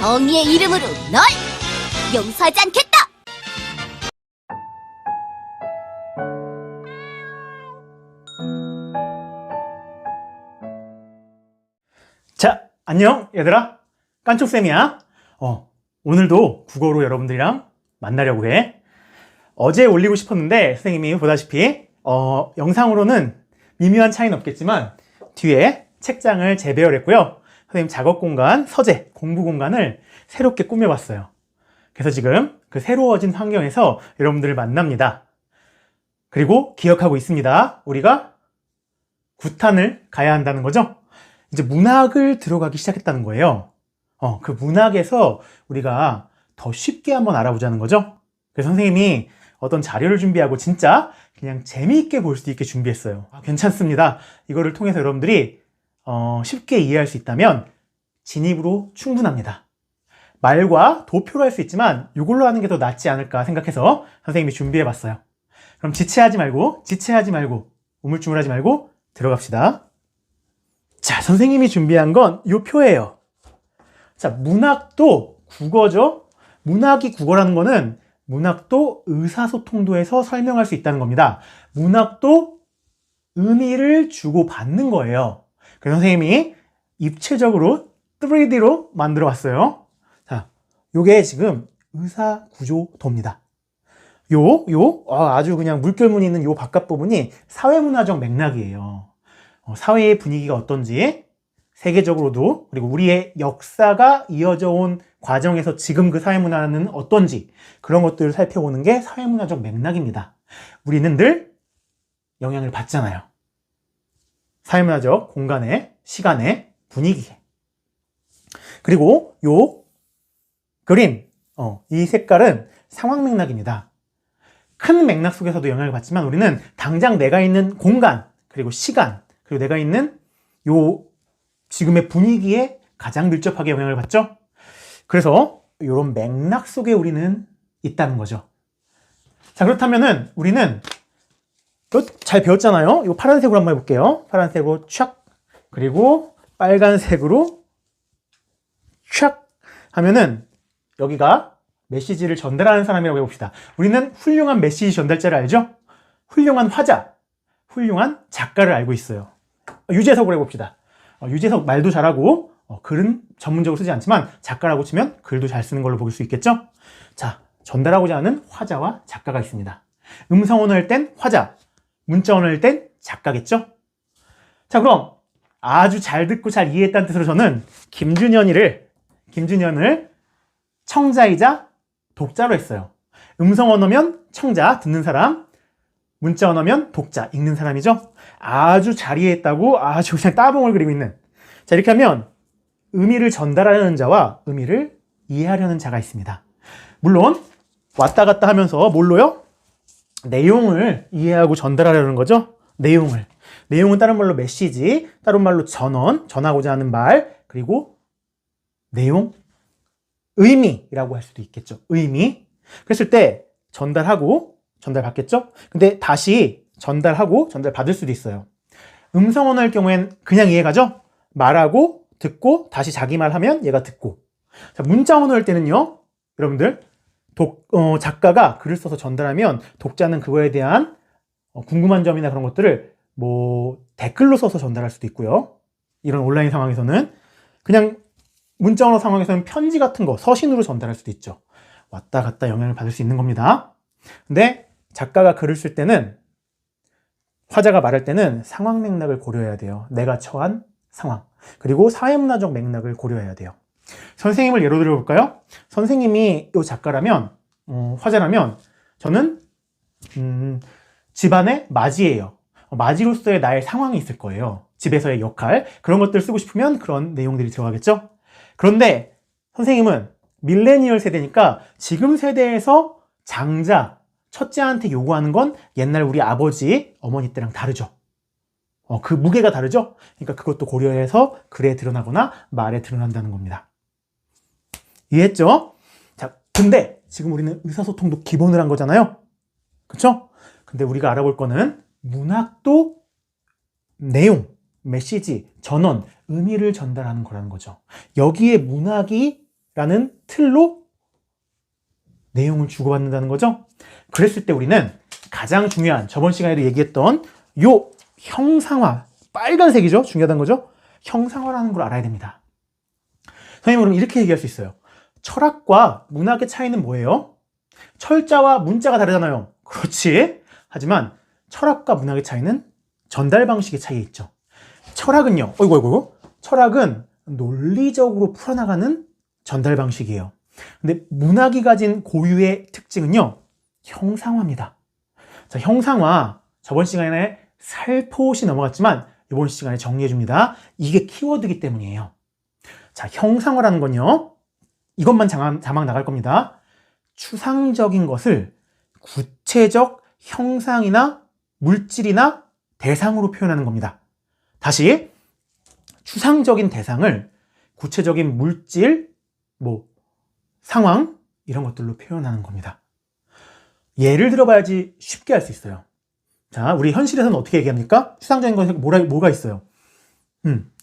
정의의 이름으로 널 용서하지 않겠다! 자, 안녕 얘들아, 깐족쌤이야. 오늘도 국어로 여러분들이랑 만나려고 해. 어제 올리고 싶었는데 선생님이 보다시피 영상으로는 미묘한 차이는 없겠지만 뒤에 책장을 재배열했고요. 선생님 작업 공간, 서재, 공부 공간을 새롭게 꾸며봤어요. 그래서 지금 그 새로워진 환경에서 여러분들을 만납니다. 그리고 기억하고 있습니다. 우리가 구탄을 가야 한다는 거죠. 이제 문학을 들어가기 시작했다는 거예요. 그 문학에서 우리가 더 쉽게 한번 알아보자는 거죠. 그래서 선생님이 어떤 자료를 준비하고 진짜 그냥 재미있게 볼 수 있게 준비했어요. 괜찮습니다. 이거를 통해서 여러분들이 쉽게 이해할 수 있다면 진입으로 충분합니다. 말과 도표로 할 수 있지만 이걸로 하는 게 더 낫지 않을까 생각해서 선생님이 준비해봤어요. 그럼 지체하지 말고 우물쭈물하지 말고 들어갑시다. 자, 선생님이 준비한 건 이 표예요. 자, 문학도 국어죠. 문학이 국어라는 거는 문학도 의사소통도에서 설명할 수 있다는 겁니다. 문학도 의미를 주고받는 거예요. 그래서 선생님이 입체적으로 3D로 만들어 왔어요. 자, 요게 지금 의사구조도입니다. 아주 그냥 물결무늬 있는 요 바깥 부분이 사회문화적 맥락이에요. 사회의 분위기가 어떤지, 세계적으로도, 그리고 우리의 역사가 이어져 온 과정에서 지금 그 사회문화는 어떤지, 그런 것들을 살펴보는 게 사회문화적 맥락입니다. 우리는 늘 영향을 받잖아요. 사회문화적 공간에, 시간에, 분위기에. 그리고 요 그림, 이 색깔은 상황 맥락입니다. 큰 맥락 속에서도 영향을 받지만 우리는 당장 내가 있는 공간, 그리고 시간, 그리고 내가 있는 요 지금의 분위기에 가장 밀접하게 영향을 받죠. 그래서 이런 맥락 속에 우리는 있다는 거죠. 자, 그렇다면은 우리는 잘 배웠잖아요. 이거 파란색으로 한번 해볼게요. 파란색으로 촥, 그리고 빨간색으로 촥 하면은 여기가 메시지를 전달하는 사람이라고 해봅시다. 우리는 훌륭한 메시지 전달자를 알죠? 훌륭한 화자, 훌륭한 작가를 알고 있어요. 유재석으로 해봅시다. 유재석 말도 잘하고 글은 전문적으로 쓰지 않지만 작가라고 치면 글도 잘 쓰는 걸로 볼 수 있겠죠? 자, 전달하고자 하는 화자와 작가가 있습니다. 음성 언어일 땐 화자, 문자 언어일 땐 작가겠죠? 자, 그럼 아주 잘 듣고 잘 이해했다는 뜻으로 저는 김준현을 청자이자 독자로 했어요. 음성 언어면 청자, 듣는 사람, 문자 언어면 독자, 읽는 사람이죠? 아주 잘 이해했다고 아주 그냥 따봉을 그리고 있는. 자, 이렇게 하면 의미를 전달하려는 자와 의미를 이해하려는 자가 있습니다. 물론 왔다 갔다 하면서 뭘로요? 내용을 이해하고 전달하려는 거죠? 내용은 다른 말로 메시지, 다른 말로 전하고자 하는 말, 그리고 내용, 의미라고 할 수도 있겠죠. 의미. 그랬을 때 전달받겠죠? 근데 다시 전달받을 수도 있어요. 음성 언어일 경우엔 그냥 이해가죠? 말하고 듣고 다시 자기 말하면 얘가 듣고. 자, 문자 언어일 때는요, 여러분들 작가가 글을 써서 전달하면 독자는 그거에 대한 궁금한 점이나 그런 것들을 댓글로 써서 전달할 수도 있고요. 이런 온라인 상황에서는 그냥 문자 언어 상황에서는 편지 같은 거 서신으로 전달할 수도 있죠. 왔다 갔다 영향을 받을 수 있는 겁니다. 근데 작가가 글을 쓸 때는, 화자가 말할 때는 상황 맥락을 고려해야 돼요. 내가 처한 상황. 그리고 사회문화적 맥락을 고려해야 돼요. 선생님을 예로 들어볼까요? 선생님이 이 작가라면, 화자라면, 저는 집안의 맞이예요. 맞이로서의 나의 상황이 있을 거예요. 집에서의 역할, 그런 것들 쓰고 싶으면 그런 내용들이 들어가겠죠? 그런데 선생님은 밀레니얼 세대니까 지금 세대에서 장자, 첫째한테 요구하는 건 옛날 우리 아버지, 어머니 때랑 다르죠. 그 무게가 다르죠? 그러니까 그것도 고려해서 글에 드러나거나 말에 드러난다는 겁니다. 이해했죠? 자, 근데 지금 우리는 의사소통도 기본을 한 거잖아요. 그쵸? 근데 우리가 알아볼 거는 문학도 내용, 메시지, 전원, 의미를 전달하는 거라는 거죠. 여기에 문학이 라는 틀로 내용을 주고받는다는 거죠. 그랬을 때 우리는 가장 중요한, 저번 시간에도 얘기했던 요 형상화, 빨간색이죠. 중요하다는 거죠. 형상화라는 걸 알아야 됩니다. 선생님, 그럼 이렇게 얘기할 수 있어요. 철학과 문학의 차이는 뭐예요? 철자와 문자가 다르잖아요. 그렇지. 하지만 철학과 문학의 차이는 전달 방식의 차이에 있죠. 철학은요, 철학은 논리적으로 풀어나가는 전달 방식이에요. 근데 문학이 가진 고유의 특징은요, 형상화입니다. 자, 형상화, 저번 시간에 살포시 넘어갔지만 이번 시간에 정리해 줍니다. 이게 키워드이기 때문이에요. 자, 형상화라는 건요, 이것만 자막 나갈 겁니다. 추상적인 것을 구체적 형상이나 물질이나 대상으로 표현하는 겁니다. 다시, 추상적인 대상을 구체적인 물질, 상황, 이런 것들로 표현하는 겁니다. 예를 들어봐야지 쉽게 할 수 있어요. 자, 우리 현실에서는 어떻게 얘기합니까? 추상적인 것에 뭐가 있어요?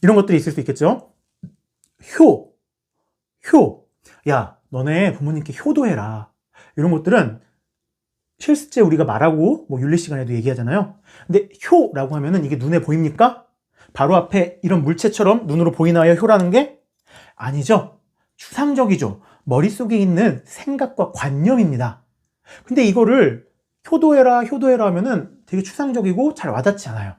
이런 것들이 있을 수 있겠죠? 효. 야, 너네 부모님께 효도해라. 이런 것들은 실제 우리가 말하고 윤리 시간에도 얘기하잖아요. 근데 효라고 하면은 이게 눈에 보입니까? 바로 앞에 이런 물체처럼 눈으로 보이나요? 효라는 게? 아니죠. 추상적이죠. 머릿속에 있는 생각과 관념입니다. 근데 이거를 효도해라 하면은 되게 추상적이고 잘 와닿지 않아요.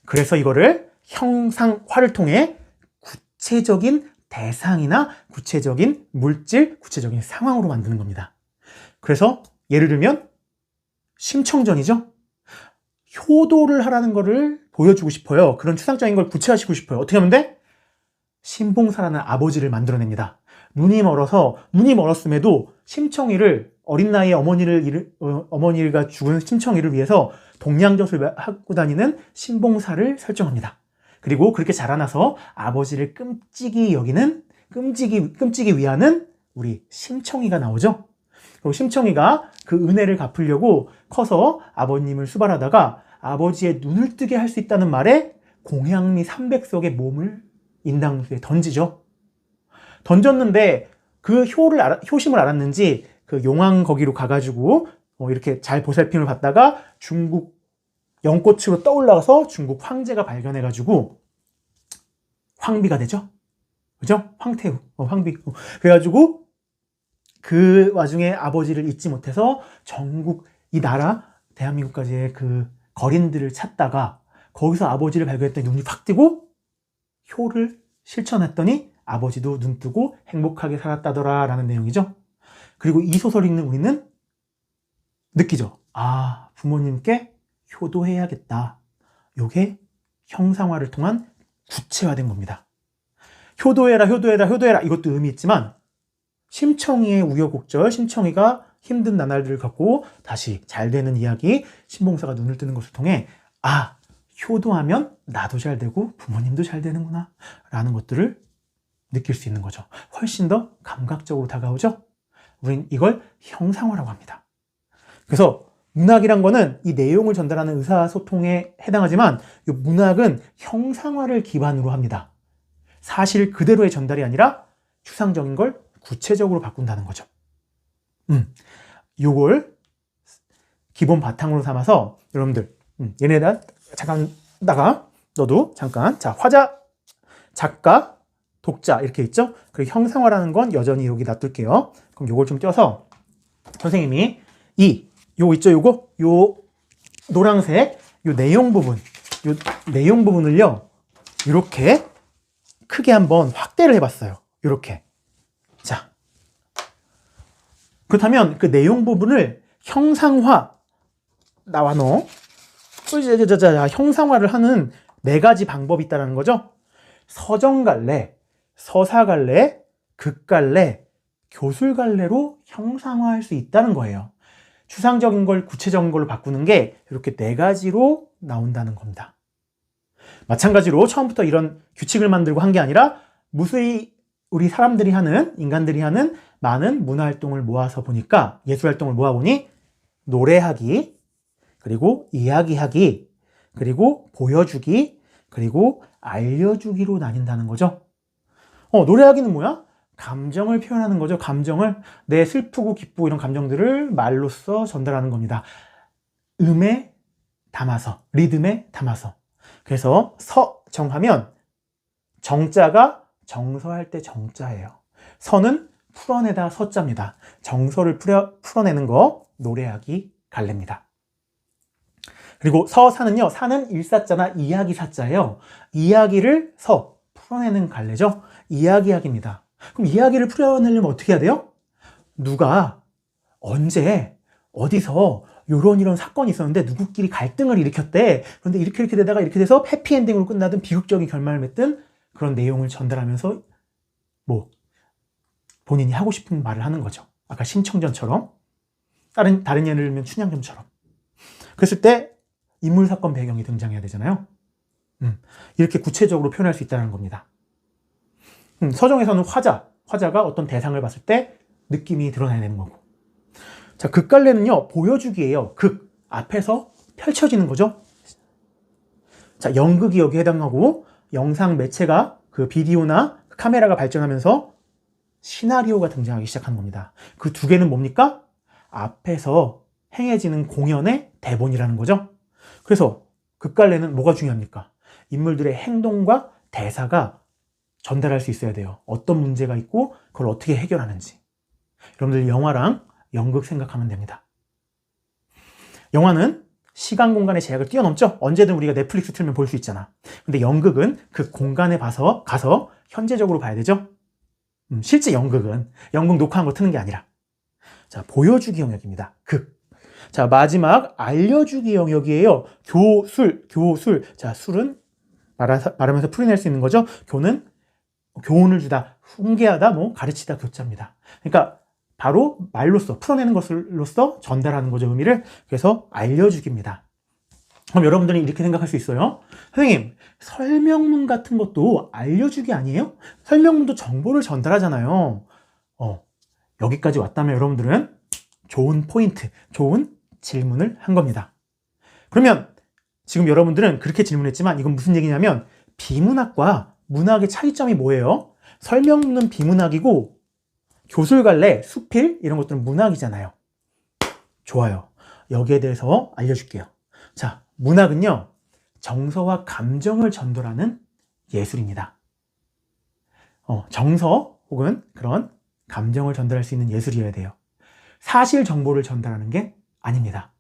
그래서 이거를 형상화를 통해 구체적인 대상이나 구체적인 물질, 구체적인 상황으로 만드는 겁니다. 그래서 예를 들면 심청전이죠. 효도를 하라는 거를 보여주고 싶어요. 그런 추상적인 걸 구체화시키고 싶어요. 어떻게 하면 돼? 신봉사라는 아버지를 만들어냅니다. 눈이 멀었음에도 심청이를, 어린 나이에 어머니가 죽은 심청이를 위해서 동양젖을 하고 다니는 신봉사를 설정합니다. 그리고 그렇게 자라나서 아버지를 끔찍이 위하는 우리 심청이가 나오죠. 그리고 심청이가 그 은혜를 갚으려고 커서 아버님을 수발하다가 아버지의 눈을 뜨게 할 수 있다는 말에 공양미 300석의 몸을 인당수에 던지죠. 던졌는데 그 효심을 알았는지 그 용왕 거기로 가가지고 이렇게 잘 보살핌을 받다가 중국 연꽃으로 떠올라가서 중국 황제가 발견해가지고 황비가 되죠. 그죠? 황태후, 황비. 그래가지고 그 와중에 아버지를 잊지 못해서 전국 이 나라 대한민국까지의 그 거린들을 찾다가 거기서 아버지를 발견했더니 눈이 확 뜨고 효를 실천했더니 아버지도 눈 뜨고 행복하게 살았다더라 라는 내용이죠. 그리고 이 소설 읽는 우리는 느끼죠. 아, 부모님께 효도해야겠다. 요게 형상화를 통한 구체화된 겁니다. 효도해라 이것도 의미 있지만 심청이의 우여곡절, 심청이가 힘든 나날들을 겪고 다시 잘 되는 이야기, 신봉사가 눈을 뜨는 것을 통해 아, 효도하면 나도 잘 되고 부모님도 잘 되는구나 라는 것들을 느낄 수 있는 거죠. 훨씬 더 감각적으로 다가오죠. 우린 이걸 형상화라고 합니다. 그래서 문학이란 거는 이 내용을 전달하는 의사소통에 해당하지만 이 문학은 형상화를 기반으로 합니다. 사실 그대로의 전달이 아니라 추상적인 걸 구체적으로 바꾼다는 거죠. 요걸 기본 바탕으로 삼아서 여러분들 얘네다 잠깐 너도 잠깐 자 화자, 작가, 독자 이렇게 있죠? 그리고 형상화라는 건 여전히 여기 놔둘게요. 그럼 요걸 좀 떼서 선생님이 요거 있죠? 요 노란색 요 내용 부분을요 이렇게 크게 한번 확대를 해봤어요. 이렇게. 자, 그렇다면 그 내용 부분을 형상화 나와 너 형상화를 하는 4가지 방법이 있다는 거죠. 서정갈래, 서사갈래, 극갈래, 교술갈래로 형상화할 수 있다는 거예요. 추상적인 걸 구체적인 걸로 바꾸는 게 이렇게 4가지로 나온다는 겁니다. 마찬가지로 처음부터 이런 규칙을 만들고 한 게 아니라 무수히 우리 인간들이 하는 많은 문화활동을 모아서 보니까, 예술활동을 모아보니 노래하기, 그리고 이야기하기, 그리고 보여주기, 그리고 알려주기로 나뉜다는 거죠. 노래하기는 뭐야? 감정을 표현하는 거죠. 감정을, 내 슬프고 기쁘고 이런 감정들을 말로써 전달하는 겁니다. 음에 담아서, 리듬에 담아서. 그래서 서정하면 정자가 정서할 때 정자예요. 서는 풀어내다 서자입니다. 정서를 풀어내는 거 노래하기 갈래입니다. 그리고 서사는요. 사는 일사자나 이야기 사자예요. 이야기를 풀어내는 갈래죠. 이야기하기입니다. 그럼 이야기를 풀어내려면 어떻게 해야 돼요? 누가 언제 어디서 이런 사건이 있었는데 누구끼리 갈등을 일으켰대. 그런데 이렇게 되다가 이렇게 돼서 해피엔딩으로 끝나든 비극적인 결말을 맺든 그런 내용을 전달하면서 본인이 하고 싶은 말을 하는 거죠. 아까 신청전처럼, 다른 예를 들면 춘향전처럼. 그랬을 때 인물 사건 배경이 등장해야 되잖아요. 이렇게 구체적으로 표현할 수 있다는 겁니다. 서정에서는 화자가 어떤 대상을 봤을 때 느낌이 드러나야 되는 거고. 자, 극갈래는요, 보여주기예요. 앞에서 펼쳐지는 거죠. 자, 연극이 여기에 해당하고, 영상 매체가 그 비디오나 카메라가 발전하면서 시나리오가 등장하기 시작한 겁니다. 그 두 개는 뭡니까? 앞에서 행해지는 공연의 대본이라는 거죠. 그래서 극갈래는 뭐가 중요합니까? 인물들의 행동과 대사가 전달할 수 있어야 돼요. 어떤 문제가 있고 그걸 어떻게 해결하는지. 여러분들 영화랑 연극 생각하면 됩니다. 영화는 시간 공간의 제약을 뛰어넘죠. 언제든 우리가 넷플릭스 틀면 볼 수 있잖아. 근데 연극은 그 공간에 가서 현재적으로 봐야 되죠. 실제 연극은 연극 녹화한 거 트는 게 아니라. 자, 보여주기 영역입니다. 자, 마지막 알려주기 영역이에요. 교술. 자, 술은 말하면서 풀이낼 수 있는 거죠. 교훈을 주다, 훈계하다, 가르치다, 교자입니다. 그러니까 바로 말로써, 풀어내는 것으로서 전달하는 거죠, 의미를. 그래서 알려주기입니다. 그럼 여러분들이 이렇게 생각할 수 있어요. 선생님, 설명문 같은 것도 알려주기 아니에요? 설명문도 정보를 전달하잖아요. 여기까지 왔다면 여러분들은 좋은 포인트, 좋은 질문을 한 겁니다. 그러면 지금 여러분들은 그렇게 질문했지만 이건 무슨 얘기냐면 비문학과 문학의 차이점이 뭐예요? 설명문은 비문학이고 교술갈래, 수필 이런 것들은 문학이잖아요. 좋아요. 여기에 대해서 알려줄게요. 자, 문학은요, 정서와 감정을 전달하는 예술입니다. 정서 혹은 그런 감정을 전달할 수 있는 예술이어야 돼요. 사실 정보를 전달하는 게 아닙니다.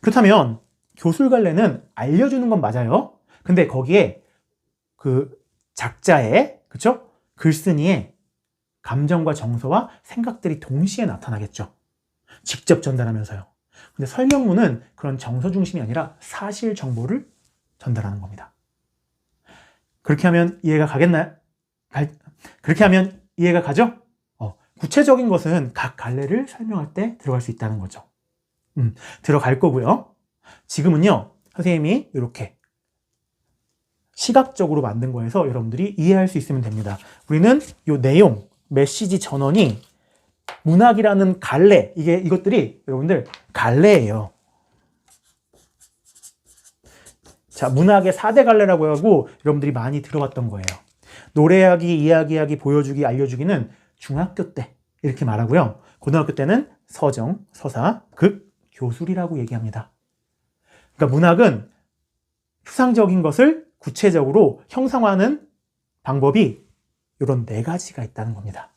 그렇다면 교술갈래는 알려주는 건 맞아요. 근데 거기에 그 작자의, 그쵸? 글쓴이의 감정과 정서와 생각들이 동시에 나타나겠죠. 직접 전달하면서요. 근데 설명문은 그런 정서 중심이 아니라 사실 정보를 전달하는 겁니다. 그렇게 하면 이해가 가겠나요? 그렇게 하면 이해가 가죠? 구체적인 것은 각 갈래를 설명할 때 들어갈 수 있다는 거죠. 들어갈 거고요. 지금은요, 선생님이 이렇게 시각적으로 만든 거에서 여러분들이 이해할 수 있으면 됩니다. 우리는 이 내용, 메시지 전원이 문학이라는 갈래, 이것들이 여러분들 갈래예요. 자, 문학의 4대 갈래라고 하고 여러분들이 많이 들어봤던 거예요. 노래하기, 이야기하기, 보여주기, 알려주기는 중학교 때 이렇게 말하고요. 고등학교 때는 서정, 서사, 극, 교술이라고 얘기합니다. 그러니까 문학은 추상적인 것을 구체적으로 형상화하는 방법이 이런 4가지가 있다는 겁니다.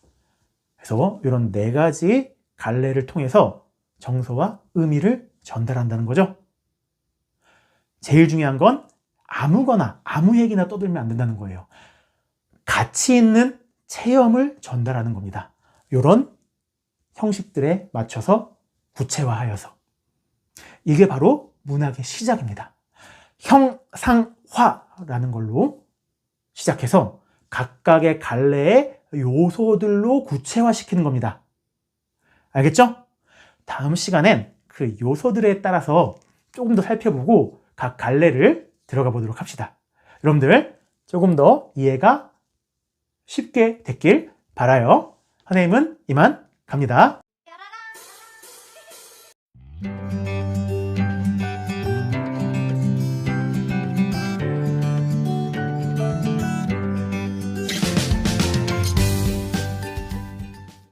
그래서 이런 4가지 갈래를 통해서 정서와 의미를 전달한다는 거죠. 제일 중요한 건 아무거나 아무 얘기나 떠들면 안 된다는 거예요. 가치 있는 체험을 전달하는 겁니다. 이런 형식들에 맞춰서 구체화하여서. 이게 바로 문학의 시작입니다. 형상화라는 걸로 시작해서 각각의 갈래의 요소들로 구체화시키는 겁니다. 알겠죠? 다음 시간엔 그 요소들에 따라서 조금 더 살펴보고 각 갈래를 들어가 보도록 합시다. 여러분들 조금 더 이해가 쉽게 됐길 바라요. 선생님은 이만 갑니다.